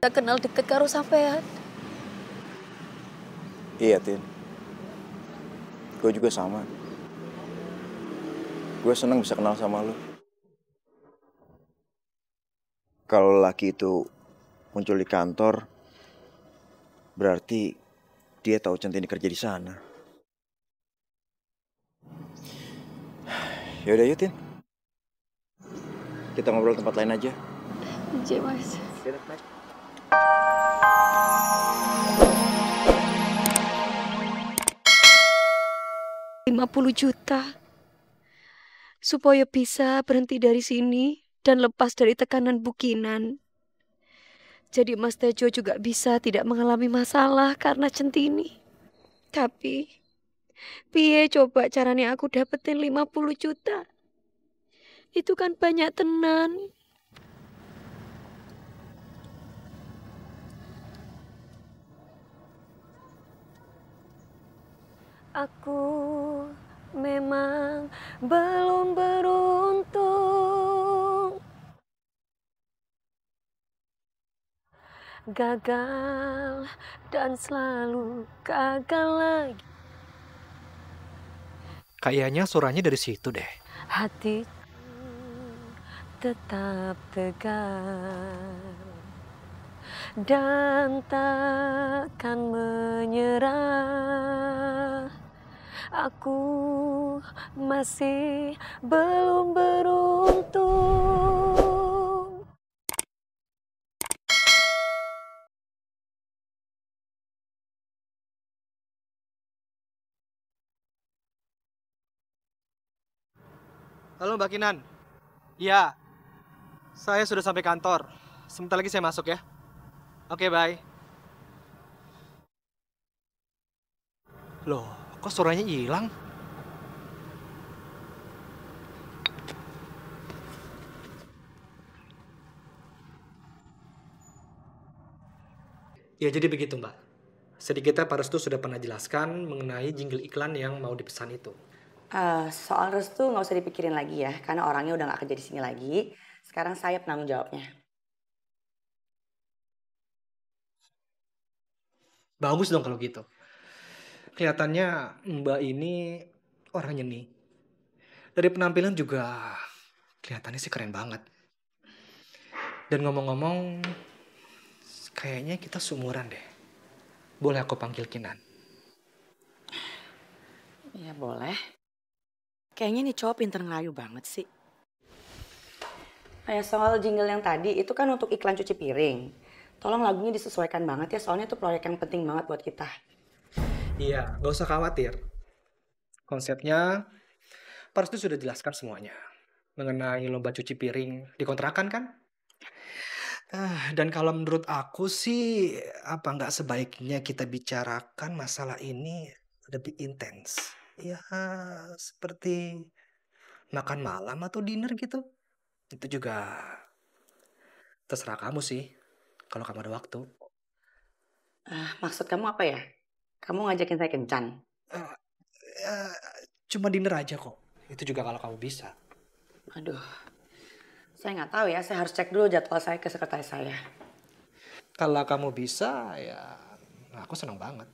Tak kenal deket karo sampean. Iya, Tin. Gue juga sama. Gue seneng bisa kenal sama lu. Kalau laki itu muncul di kantor, berarti dia tahu Centini kerja di sana. Yaudah yuk, Tin. Kita ngobrol tempat lain aja. Iya, Mas. 50 juta. Supaya bisa berhenti dari sini dan lepas dari tekanan bukinan. Jadi Mas Tejo juga bisa tidak mengalami masalah karena Centini. Tapi, piye coba caranya aku dapetin 50 juta? Itu kan banyak tenan. Aku memang belum beruntung. Gagal dan selalu gagal lagi. Kayaknya suaranya dari situ deh. Hati tetap tegar dan takkan menyerah. Aku masih belum beruntung. Halo Mbak Kinan. Iya, saya sudah sampai kantor. Sebentar lagi saya masuk ya. Oke, bye. Loh, kok suaranya hilang? Ya, jadi begitu Mbak. Sedikitnya Pak Restu sudah pernah jelaskan mengenai jingle iklan yang mau dipesan itu. Soal Restu nggak usah dipikirin lagi ya, karena orangnya udah nggak kerja di sini lagi. Sekarang saya penanggung jawabnya. Bagus dong kalau gitu. Kelihatannya Mbak ini orang nyeni. Dari penampilan juga kelihatannya sih keren banget. Dan ngomong-ngomong, kayaknya kita seumuran deh. Boleh aku panggil Kinan? Ya boleh. Kayaknya nih cowok pinter ngerayu banget sih. Kayak soal jingle yang tadi, itu kan untuk iklan cuci piring. Tolong lagunya disesuaikan banget ya, soalnya itu proyek yang penting banget buat kita. Iya, nggak usah khawatir. Konsepnya, Pak Restu sudah jelaskan semuanya. Mengenai lomba cuci piring dikontrakan kan? Dan kalau menurut aku sih, apa nggak sebaiknya kita bicarakan masalah ini lebih intens? Ya, seperti makan malam atau dinner gitu. Itu juga terserah kamu sih, kalau kamu ada waktu. Maksud kamu apa ya? Kamu ngajakin saya kencan? Eh, eh, Cuma dinner aja kok. Itu juga kalau kamu bisa. Aduh, saya nggak tahu ya. Saya harus cek dulu jadwal saya ke sekretaris saya. Kalau kamu bisa, ya aku senang banget.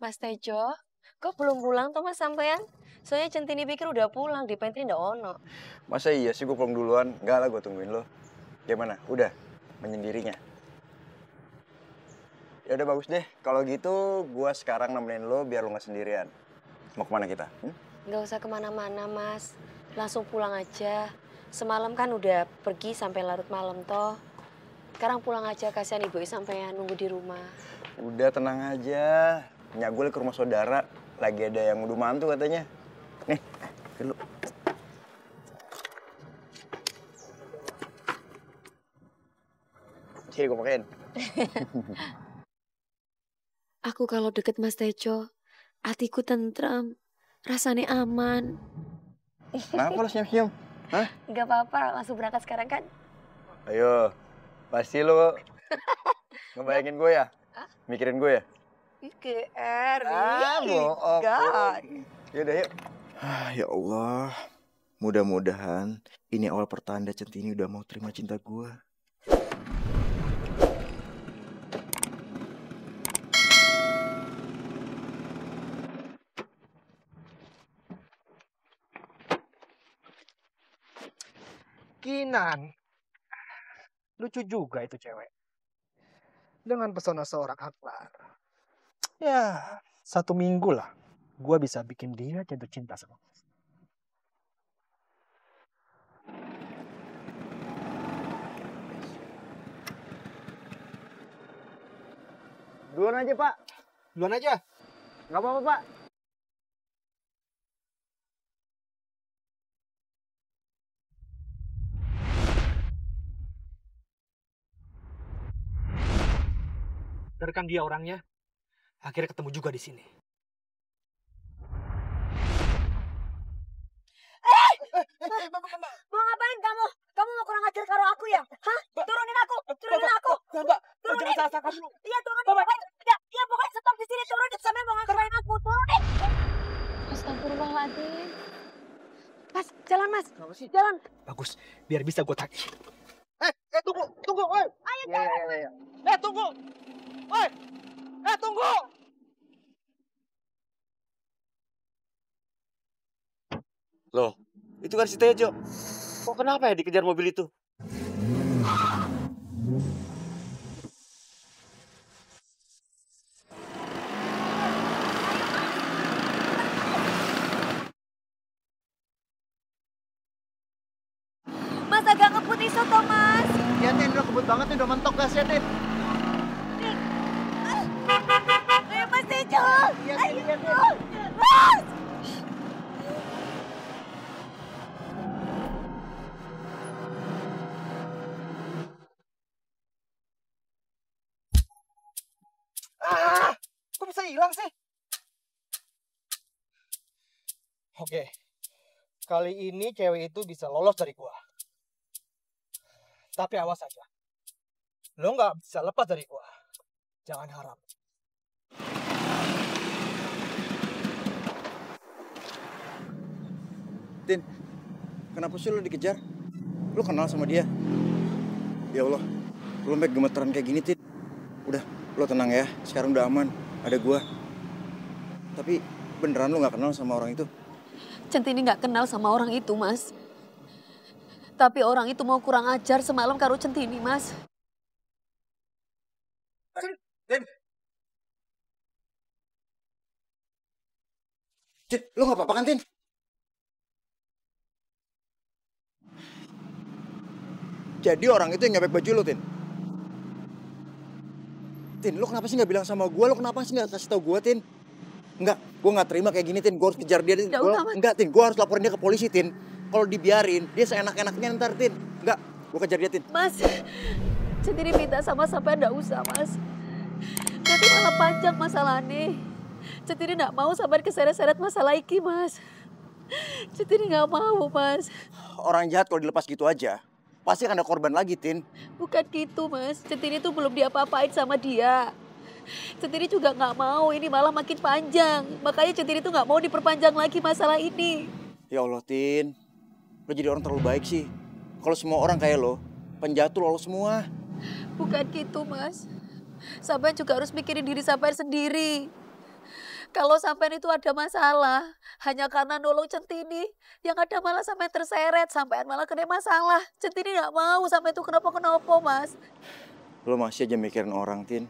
Mas Tejo, kok belum pulang toh Mas sampean? Soalnya Centini pikir udah pulang, di pantry ndak ono. Masa iya sih gue pulang duluan? Enggak lah, gue tungguin lo. Gimana? Udah? Menyendirinya? Ya udah bagus deh. Kalau gitu, gue sekarang nemenin lo biar lo nggak sendirian. Mau kemana kita? Nggak usah kemana-mana Mas, langsung pulang aja. Semalam kan udah pergi sampai larut malam toh. Sekarang pulang aja, kasihan ibu sampean nunggu di rumah. Udah tenang aja. Nyak gue ke rumah saudara. Lagi ada yang udah mantu katanya. Nih, dulu. Sini gue pakein. Aku kalau deket Mas Tejo, hatiku tentram, rasanya aman. Kenapa lo senyum-senyum? Hah? Nggak apa-apa, langsung berangkat sekarang kan? Ayo, pasti lo ngebayangin gue ya? Mikirin gue ya? GR. Bohong. God. Yaudah yuk. Ya Allah. Mudah-mudahan ini awal pertanda Centini udah mau terima cinta gue. Kinan. Lucu juga itu cewek. Dengan pesona seorang Akbar. Ya, 1 minggu lah. Gua bisa bikin dia jatuh cinta sama gue. Duluan aja, Pak. Duluan aja. Nggak apa-apa, Pak. Biarkan dia orangnya. Akhirnya ketemu juga di sini. Mau ngapain kamu? Kamu mau kurang ajar karo aku ya? Hah? Turunin aku. Mbak, Turunin. jangan salah dulu. Iya turunin. Iya pokoknya stop di sini turunin sampai mau ngapain aku turunin. Astagfirullahaladzim. Mas, jalan mas. Kenapa sih? Jalan. Bagus, biar bisa gue tagih. Tunggu, woi. Ayo jalan. Tunggu. Woi. Tunggu. Loh, itu kan si Tejo. Kok kenapa ya dikejar mobil itu? Mas agak ngebut iso toh mas. Ya, Tin, udah kebut banget nih, udah mentok gasnya, Tin. Ayo mas Tejo. Iya, Ayo. Tin. Mas. Kok bisa hilang sih? Oke. Kali ini cewek itu bisa lolos dari gua. Tapi awas aja. Lo nggak bisa lepas dari gua. Jangan harap. Tin, kenapa sih lo dikejar? Lo kenal sama dia? Ya Allah, lo sampai gemeteran kayak gini, Tin. Udah, lo tenang ya. Sekarang udah aman. Ada gua. Tapi beneran lo gak kenal sama orang itu? Centini nggak kenal sama orang itu mas. Tapi orang itu mau kurang ajar semalam karo Centini mas. Tin! Tin, lo gak apa-apa kan, Tin? Jadi orang itu yang nyobek baju lo, Tin? Tin, lo kenapa sih gak bilang sama gue? Lo kenapa sih gak kasih tau gue, Tin? Enggak, gue gak terima kayak gini, Tin. Gue harus kejar dia, Tin. Enggak, Tin. Gue harus laporin dia ke polisi, Tin. Kalau dibiarin, dia seenak-enaknya ntar, Tin. Enggak, gue kejar dia, Tin. Mas, Centini minta sama sampai nggak usah mas. Nanti malah panjang masalah nih. Centini nggak mau sampai keseret-seret masalah iki mas. Centini nggak mau mas. Orang jahat kalau dilepas gitu aja, pasti akan ada korban lagi, Tin. Bukan gitu mas. Centini tuh belum diapa-apain sama dia. Centini juga nggak mau ini malah makin panjang. Makanya Centini tuh nggak mau diperpanjang lagi masalah ini. Ya Allah, Tin. Lo jadi orang terlalu baik sih. Kalau semua orang kayak lo, penjahat tuh lo semua. Bukan gitu mas. Sampai juga harus mikirin diri sampai sendiri. Kalau sampai itu ada masalah, hanya karena nolong Centini, yang ada malah sampai terseret, sampai malah kena masalah. Centini nggak mau sampai itu kenapa-kenapa, Mas. Lo masih aja mikirin orang, Tin.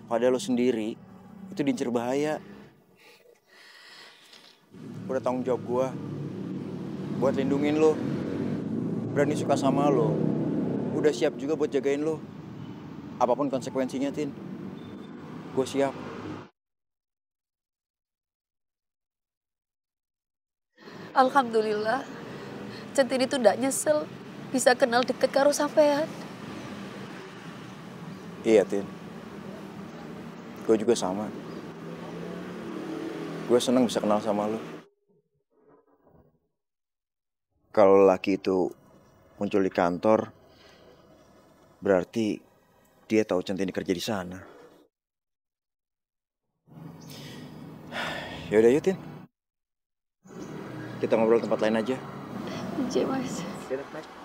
Padahal lo sendiri, itu diincer bahaya. Udah tanggung jawab gue, buat lindungin lo. Berani suka sama lo. Udah siap juga buat jagain lo. Apapun konsekuensinya, Tin. Gue siap. Alhamdulillah, Centini tuh nggak nyesel bisa kenal deket karo sampean. Iya, Tin. Gue juga sama. Gue seneng bisa kenal sama lo. Kalau laki itu muncul di kantor, berarti Dia tahu Centini kerja di sana. Ya udah, yuk, Tin. Kita ngobrol tempat lain aja. Anjay, Mas. Oke, Mat.